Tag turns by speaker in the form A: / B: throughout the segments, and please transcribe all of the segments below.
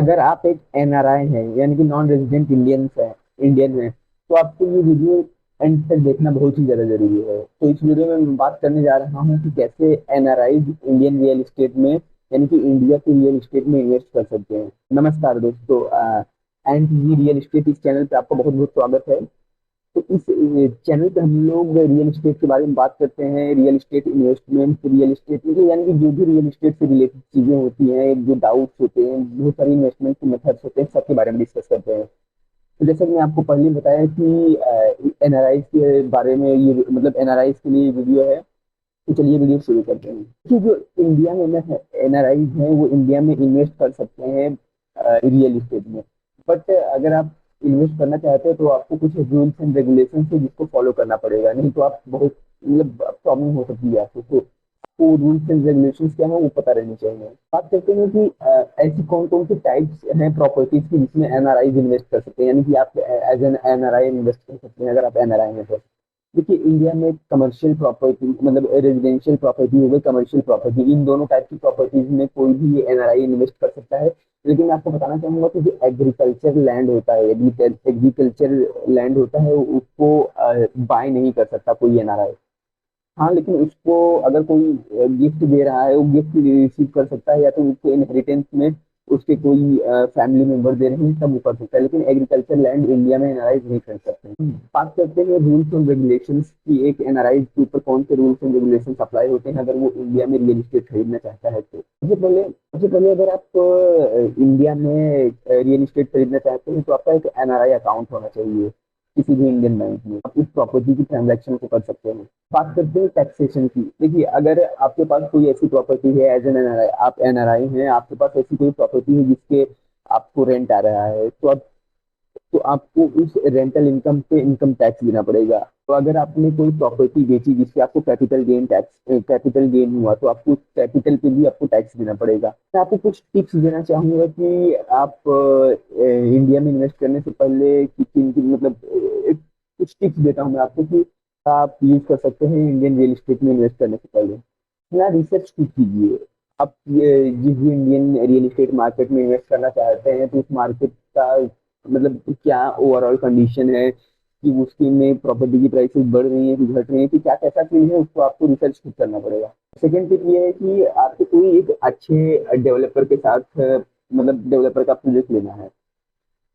A: अगर आप एक एनआरआई हैं यानी कि नॉन रेजिडेंट इंडियन है, तो आपको ये वीडियो एंड तक देखना बहुत ही ज्यादा जरूरी है। तो इस वीडियो में मैं बात करने जा रहा हूँ कि कैसे एनआरआई इंडियन रियल एस्टेट में यानी कि इंडिया के रियल एस्टेट में इन्वेस्ट कर सकते हैं। नमस्कार दोस्तों, एंड रियल एस्टेट इस चैनल पे आपका बहुत बहुत स्वागत है। तो इस चैनल पे हम लोग रियल एस्टेट के बारे में बात करते हैं, real estate investment, real estate मतलब यानी कि जो भी रियल एस्टेट से रिलेटेड चीजें होती हैं, जो डाउट्स होते हैं, बहुत सारी इन्वेस्टमेंट के मेथड्स होते हैं, सबके बारे में डिस्कस करते हैं। तो जैसे कि मैं आपको पहले बताया कि एनआरआई के बारे में ये मतलब एनआरआई के लिए वीडियो है। तो चलिए वीडियो शुरू करते हैं कि जो इंडिया में एनआरआई हैं वो इंडिया में इन्वेस्ट कर सकते हैं रियल एस्टेट में। बट अगर आप इन्वेस्ट करना चाहते हो तो आपको कुछ रूल्स एंड रेगुलेशन है जिसको फॉलो करना पड़ेगा, नहीं तो आप बहुत मतलब प्रॉब्लम हो सकती है आपको। तो आपको रूल्स एंड रेगुलेशन क्या है वो पता रहनी चाहिए। बात करते हैं कि ऐसी कौन कौन सी टाइप्स हैं प्रॉपर्टीज की जिसमें एनआरआई इन्वेस्ट कर सकते हैं, यानी कि आप एज एन एनआरआई इन्वेस्ट कर सकते हैं अगर आप एनआरआई हैं तो। देखिए, इंडिया में कमर्शियल प्रॉपर्टी मतलब रेजिडेंशियल प्रॉपर्टी हो गई, कमर्शियल प्रॉपर्टी, इन दोनों टाइप की प्रॉपर्टीज में कोई भी एनआरआई इन्वेस्ट कर सकता है। लेकिन मैं आपको बताना चाहूंगा कि जो एग्रीकल्चर लैंड होता है, एग्रीकल्चर लैंड होता है, उसको बाय नहीं कर सकता कोई एनआरआई। हाँ, लेकिन उसको अगर कोई गिफ्ट दे रहा है, वो गिफ्ट रिसीव कर सकता है, या तो उसके इनहेरिटेंस में उसके कोई फैमिली मेंबर दे रहे हैं तब वो कर सकता है। लेकिन एग्रीकल्चर लैंड इंडिया में एनआरआई नहीं कर सकते हैं। बात करते हैं रूल्स एंड रेगुलेशंस की, एक एनआरआई के ऊपर कौन से रूल्स एंड रेगुलेशंस अप्लाई होते हैं अगर वो इंडिया में रियल एस्टेट खरीदना चाहता है तो। सबसे पहले अगर आप इंडिया में रियल एस्टेट खरीदना चाहते हैं तो आपका एक एनआरआई अकाउंट होना चाहिए किसी भी इंडियन बैंक में। आप उस प्रॉपर्टी की ट्रांजैक्शन को कर सकते हैं। बात करते हैं टैक्सेशन की। देखिए, अगर आपके पास कोई ऐसी प्रॉपर्टी है एज एन एनआरआई, आप एनआरआई हैं, आपके पास ऐसी कोई प्रॉपर्टी है जिसके आपको रेंट आ रहा है, तो आपको उस रेंटल इनकम पे इनकम टैक्स देना पड़ेगा। तो अगर आपने कोई प्रॉपर्टी बेची जिससे आपको कैपिटल गेन हुआ, तो आपको कैपिटल पे भी आपको टैक्स देना पड़ेगा। मैं आपको कुछ टिप्स देना चाहूंगा कि आप इंडिया में इन्वेस्ट करने से पहले किन किन मतलब कुछ टिप्स देता हूँ मैं आपको कि आप यूज कर सकते हैं इंडियन रियल एस्टेट में इन्वेस्ट करने से पहले। अपना रिसर्च कीजिए। आप जिस भी इंडियन रियल एस्टेट मार्केट में इन्वेस्ट करना चाहते हैं तो उस मार्केट का मतलब क्या ओवरऑल कंडीशन है, कि उसकी में प्रॉपर्टी की प्राइसेस बढ़ रही है कि घट रही है, कि क्या कैसा चीज है, उसको आपको रिसर्च खुद करना पड़ेगा। सेकेंड टिप ये है कि आपको कोई एक अच्छे डेवलपर के साथ मतलब डेवलपर का प्रोजेक्ट लेना है।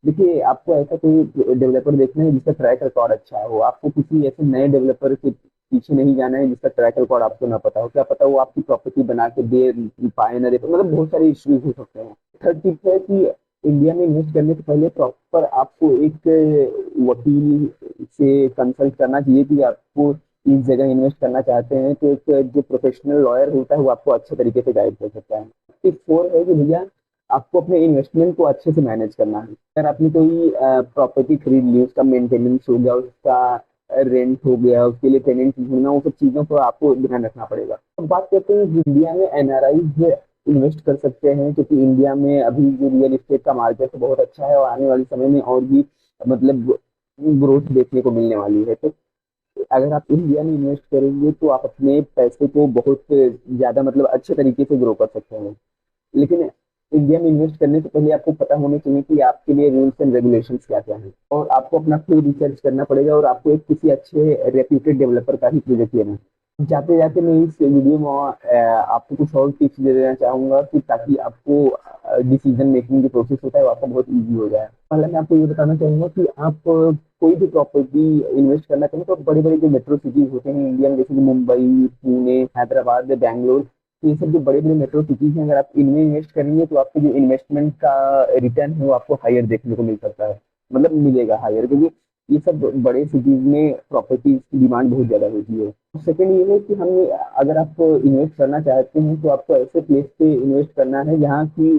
A: देखिए, आपको ऐसा कोई डेवलपर देखना है जिसका ट्रैक रिकॉर्ड अच्छा हो। आपको किसी ऐसे नए डेवलपर के पीछे नहीं जाना है जिसका ट्रैक रिकॉर्ड आपको ना पता हो। क्या पता वो आपकी प्रॉपर्टी बना के दे पाए ना दे पाए, मतलब बहुत सारे इश्यूज हो सकते हैं। थर्ड टिप है कि इंडिया में इन्वेस्ट करने से पहले प्रॉपर आपको एक वकील से कंसल्ट करना चाहिए कि आपको इस जगह इन्वेस्ट करना चाहते हैं, तो एक जो प्रोफेशनल लॉयर होता है वो आपको अच्छे तरीके से गाइड कर सकता है। टिप फोर है कि भैया, आपको अपने इन्वेस्टमेंट को अच्छे से मैनेज करना है। अगर आपने कोई प्रॉपर्टी खरीद ली, उसका मेंटेनेंस हो गया, उसका रेंट हो गया, उसके लिए टेनेंट ढूंढना, वो सब चीजों को आपको ध्यान रखना पड़ेगा। अब बात करते हैं इंडिया में एनआरआई इन्वेस्ट कर सकते हैं, क्योंकि इंडिया में अभी जो रियल एस्टेट का मार्केट है बहुत अच्छा है और आने वाले समय में और भी मतलब ग्रोथ देखने को मिलने वाली है। तो अगर आप इंडिया में इन्वेस्ट करेंगे तो आप अपने पैसे को बहुत ज्यादा मतलब अच्छे तरीके से ग्रो कर सकते हैं। लेकिन इंडिया में इन्वेस्ट करने से पहले आपको पता होना चाहिए कि आपके लिए रूल्स एंड रेगुलेशंस क्या क्या हैं, और आपको अपना खुद रिसर्च करना पड़ेगा, और आपको एक किसी अच्छे रेप्यूटेड डेवलपर का ही प्रोजेक्ट लेना है। जाते जाते मैं इस वीडियो में आपको कुछ और टिप्स दे देना चाहूंगा कि ताकि आपको डिसीजन मेकिंग जो प्रोसेस होता है वो आपका बहुत इजी हो जाए। पहले मैं आपको ये बताना चाहूंगा कि आप कोई भी प्रॉपर्टी इन्वेस्ट करना चाहें तो बड़ी बड़ी जो मेट्रो सिटीज होते हैं इंडिया में, जैसे कि मुंबई, पुणे, हैदराबाद, बैंगलोर, ये सब जो बड़े बड़े मेट्रो सिटीज हैं, अगर आप इनमें इन्वेस्ट करेंगे तो आपके जो इन्वेस्टमेंट का रिटर्न है वो आपको हायर देखने को मिल सकता है, मतलब मिलेगा हायर, क्योंकि ये सब बड़े सिटीज में प्रॉपर्टीज की डिमांड बहुत ज्यादा होती है। सेकंड ये है कि हम अगर आप इन्वेस्ट करना चाहते हैं तो आपको ऐसे प्लेस पे इन्वेस्ट करना है जहाँ की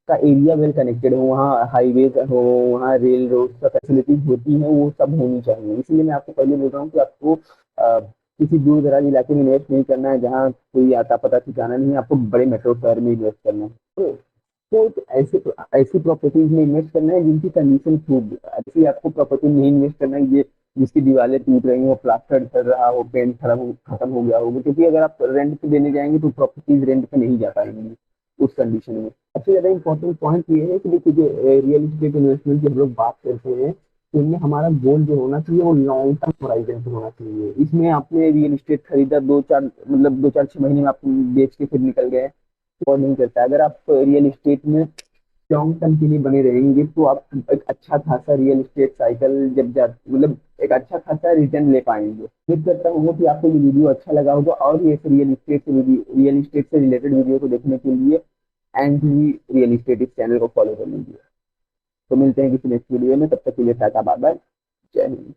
A: का एरिया वेल कनेक्टेड हो, वहाँ हाईवेज हो, वहाँ रेल रोड का फैसिलिटीज होती हैं, वो सब होनी चाहिए। इसलिए मैं आपको पहले बोल रहा हूँ कि आपको किसी दूर दराज इलाके में इन्वेस्ट नहीं करना है जहाँ कोई आता पता ठिकाना नहीं है, आपको बड़े मेट्रो शहर में इन्वेस्ट करना है। तो ऐसे ऐसी प्रॉपर्टीज में इन्वेस्ट करना है जिनकी कंडीशन खूब, ऐसी आपको प्रॉपर्टी नहीं इन्वेस्ट करना है ये जिसकी दीवारें टूट रही हो, प्लास्टर चल रहा हो, पेंट खत्म हो गया होगा, क्योंकि अगर आप रेंट पे देने जाएंगे तो प्रॉपर्टीज रेंट पे नहीं जा पाएंगी। उस कंडीशन में। सबसे ज्यादा इंपॉर्टेंट पॉइंट ये है कि देखिए जो रियल एस्टेट इन्वेस्टमेंट की हम लोग बात करते हैं, तो इनमें हमारा गोल जो होना चाहिए वो लॉन्ग टर्म होराइजन पे होना चाहिए। इसमें आपने रियल एस्टेट खरीदा, दो चार मतलब दो चार छह महीने में आप बेच के फिर निकल गए, तो और नहीं करता। अगर आप रियल एस्टेट में लॉन्ग टर्म के लिए बने रहेंगे तो आप एक अच्छा खासा रियल एस्टेट साइकिल जब जा मतलब एक अच्छा खासा रिटर्न ले पाएंगे। उम्मीद करता हूँ कि आपको ये वीडियो अच्छा लगा होगा, और भी ऐसे रियल एस्टेट से रिलेटेड वीडियो को देखने के लिए एंड भी रियल एस्टेट इस चैनल को फॉलो कर लीजिए। तो मिलते हैं किसी नेक्स्ट वीडियो में, तब तक के लिए टाटा बाय बाय, जय हिंद।